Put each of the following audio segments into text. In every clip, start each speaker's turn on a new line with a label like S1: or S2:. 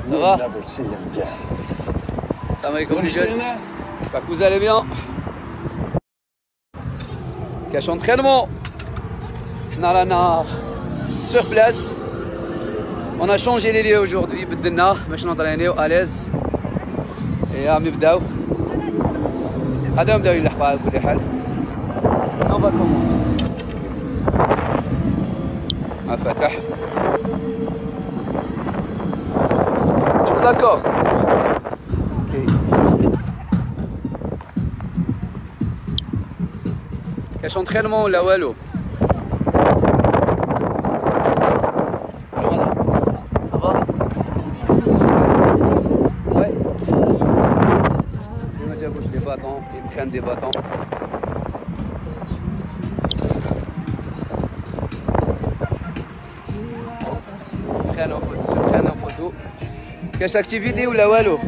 S1: Ça va? Salam alaikum les jeunes. J'espère que vous allez bien. Cache entraînement. Sur place. On a changé les lieux aujourd'hui. بدلنا باش نطرينيو à l'aise. Et عم نبداو. هذا نبداو يلحقوا على كل حال. On va commencer. فتح. Tu te l'accordes? Ok. Cache entraînement là wallo. Ça va? Ouais. On a déjà bouché des bâtons, ils prennent des bâtons. Prennent en photo. Cache activité ou la wallo?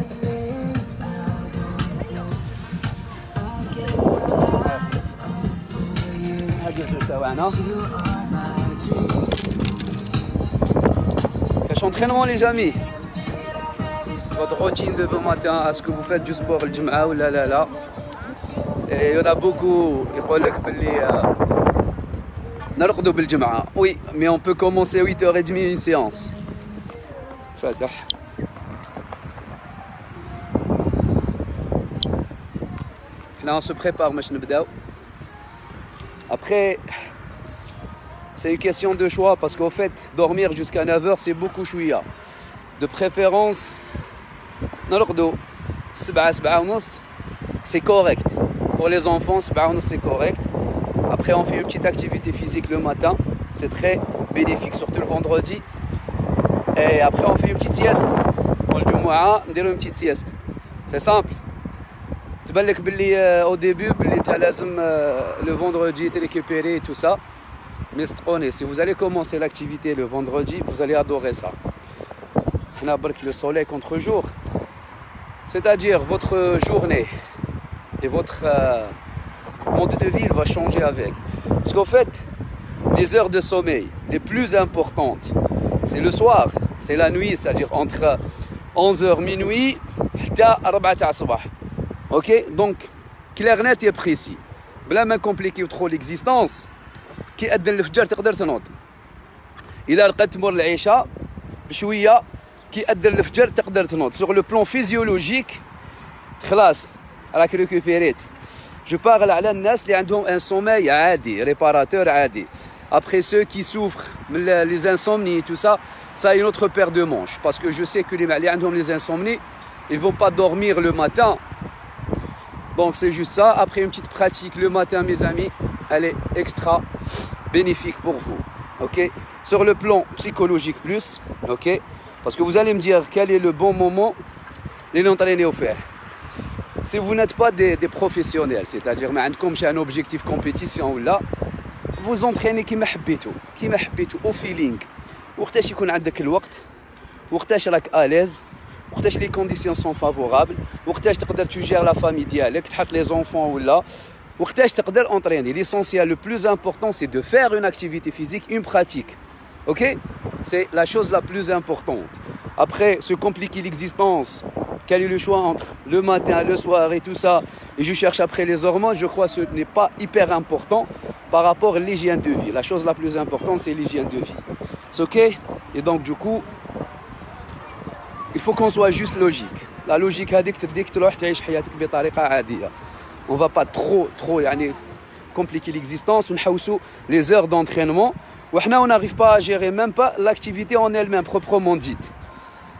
S1: Cache entraînement les amis. Votre routine de bon matin, est-ce que vous faites du sport le jum'a ou là? Et il y en a beaucoup, ils parlent que oui, mais on peut commencer à 8h30 une séance. Là on se prépare, après c'est une question de choix parce qu'en fait dormir jusqu'à 9h c'est beaucoup chouïa. De préférence c'est correct. Pour les enfants c'est correct. Après on fait une petite activité physique le matin, c'est très bénéfique, surtout le vendredi. Et après on fait une petite sieste. Pour le Jumu'ah, on déroule une petite sieste. C'est simple. Au début, le vendredi est récupéré et tout ça. Mais si vous allez commencer l'activité le vendredi, vous allez adorer ça. On a le soleil contre jour. C'est-à-dire votre journée et votre mode de vie va changer avec. Parce qu'en fait, les heures de sommeil les plus importantes, c'est le soir, c'est la nuit, c'est-à-dire entre 11h minuit et 4h sabah. Ok, donc clair, net et précis. بلا ما compliquer trop l'existence. كي أذن الفجر تقدر تنوض. إذا رقدت تمر العشاء بشوية كي أذن الفجر تقدر تنوض. Sur le plan physiologique, خلاص راك récupéré. Je parle على الناس اللي عندهم un sommeil عادي, réparateur عادي. Après ceux qui souffrent les insomnies et tout ça, ça a une autre paire de manches. Parce que je sais que les insomnies, ils ne vont pas dormir le matin. Donc c'est juste ça. Après une petite pratique le matin, mes amis, elle est extra bénéfique pour vous. Ok? Sur le plan psychologique plus, ok? Parce que vous allez me dire quel est le bon moment les l'entraîner au faire. Si vous n'êtes pas des professionnels, c'est-à-dire que un objectif compétition ou là, vous entraînez كيما حبيتو au feeling. وقتاش يكون عندك الوقت، وقتاش راك آليز، وقتاش les conditions sont favorables، وقتاش تقدر تجير la famille ديالك، تحط les enfants ولا، وقتاش تقدر entraîner. L'essentiel, le plus important, c'est de faire une activité physique, une pratique. Ok? C'est la chose la plus importante. Après, se compliquer l'existence, quel est le choix entre le matin, le soir et tout ça, et je cherche après les hormones, je crois que ce n'est pas hyper important par rapport à l'hygiène de vie. La chose la plus importante, c'est l'hygiène de vie. C'est ok? Et donc, du coup, il faut qu'on soit juste logique. La logique, on ne va pas trop compliquer l'existence, les heures d'entraînement. On n'arrive pas à gérer même pas l'activité en elle-même, proprement dite.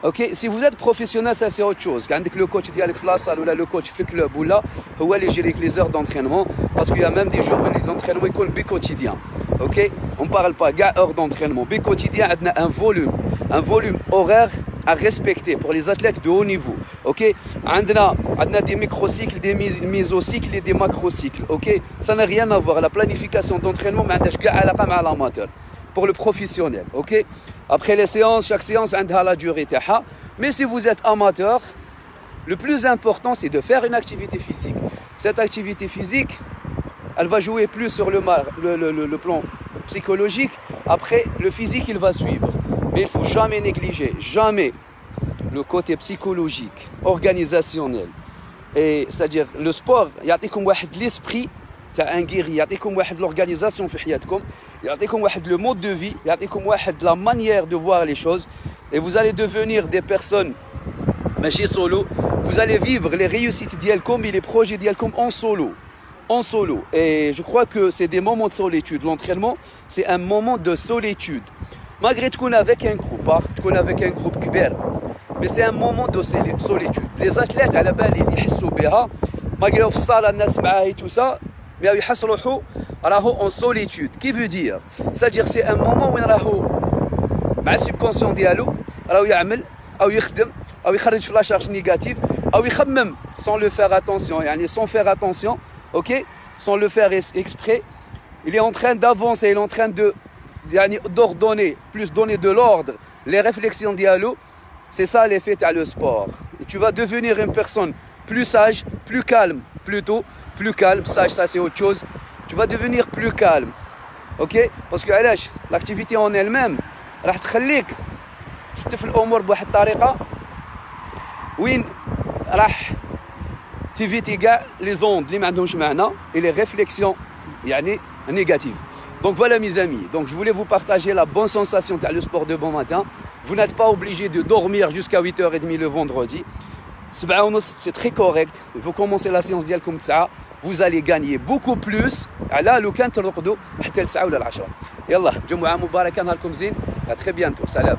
S1: Ok, si vous êtes professionnel, ça c'est autre chose. Quand le coach dit avec la salle ou le coach fait le club ou là, où aller gérer les heures d'entraînement, parce qu'il y a même des jours où l'entraînement est quotidien. Ok, on parle pas heures d'entraînement, quotidien, un volume horaire à respecter pour les athlètes de haut niveau. Ok, on a des microcycles, des mésocycles et des macrocycles. Ok, ça n'a rien à voir. La planification d'entraînement, mais à l'amateur. Pour le professionnel, ok? Après les séances, chaque séance a la durée. Mais si vous êtes amateur, le plus important, c'est de faire une activité physique. Cette activité physique, elle va jouer plus sur le plan psychologique. Après, le physique, il va suivre. Mais il ne faut jamais négliger, jamais le côté psychologique, organisationnel. Et c'est-à-dire le sport, يعطيكم واحد l'esprit تاع un guerrier, يعطيكم واحد l'organisation في حياتكم, يعطيكم واحد le mode de vie, يعطيكم واحد la manière de voir les choses, et vous allez devenir des personnes ماشي solo, vous allez vivre les réussites ديالكم et les projets ديالكم en solo. En solo. Et je crois que c'est des moments de solitude. L'entraînement, c'est un moment de solitude. Malgré tout qu'on est avec un groupe, qu'on est avec un groupe كبير, mais c'est un moment de solitude. Les athlètes على بالي اللي يحسوا بها malgré في الصاله الناس معاه et tout ça, mais يحس روحو راهو en solitude. Qui veut dire, c'est-à-dire c'est un moment où راهو مع السبكونسيون ديالو راهو يعمل او يخدم او يخرج في لا شارج نيجاتيف او يخمم sans le faire attention, يعني sans faire attention. Ok, sans le faire exprès, il est en train d'avancer, il est en train d'ordonner, plus donner de l'ordre, les réflexions dialogue. C'est ça l'effet à le sport. Et tu vas devenir une personne plus sage, plus calme, plutôt, plus calme. Sage, ça c'est autre chose. Tu vas devenir plus calme. Ok, parce que l'activité en elle-même, راح تخليك تستف الأمور بواحد الطريقة وين راح t'éviter les ondes et les réflexions négatives. Donc voilà mes amis, donc je voulais vous partager la bonne sensation de le sport de bon matin. Vous n'êtes pas obligé de dormir jusqu'à 8h30 le vendredi. C'est très correct. Vous commencez la séance ديالكم 9, vous allez gagner beaucoup plus على لو كان ترقدوا حتى ل 9 ولا 10. يلا جمعة مباركة نهاركم زين. À très bientôt. Salam.